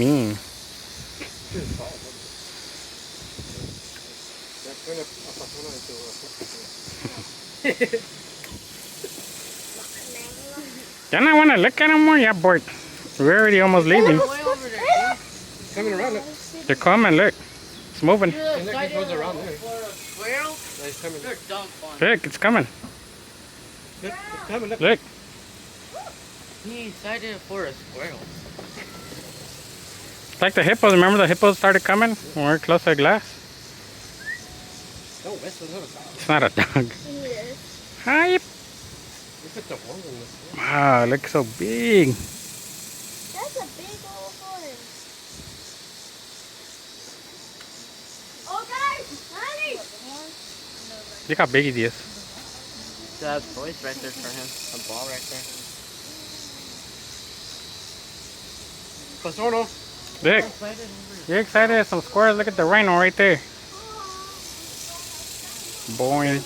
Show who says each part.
Speaker 1: mean. Then I want to look at him more. Yeah, boy. We're already almost leaving.
Speaker 2: It's coming around. Look.
Speaker 1: They're coming. Look, it's moving.
Speaker 2: And look, he goes around there.
Speaker 3: Squirrel?
Speaker 2: Yeah, he's coming.
Speaker 3: They're dumb fun.
Speaker 1: Look, it's coming.
Speaker 2: Look, it's coming. Look.
Speaker 1: Look.
Speaker 3: He excited for a squirrel.
Speaker 1: It's like the hippos. Remember the hippos started coming when we were close to the glass?
Speaker 2: No, it's not a dog.
Speaker 1: It's not a dog.
Speaker 4: Yes.
Speaker 1: Hi.
Speaker 2: Look at the horn in this.
Speaker 1: Wow, it looks so big.
Speaker 4: That's a big old horn. Oh, guys, honey.
Speaker 1: Look how big he is.
Speaker 3: That voice right there for him. A ball right there.
Speaker 2: Pasono.
Speaker 1: Look, you're excited? Some squirrels. Look at the rhino right there. Boing.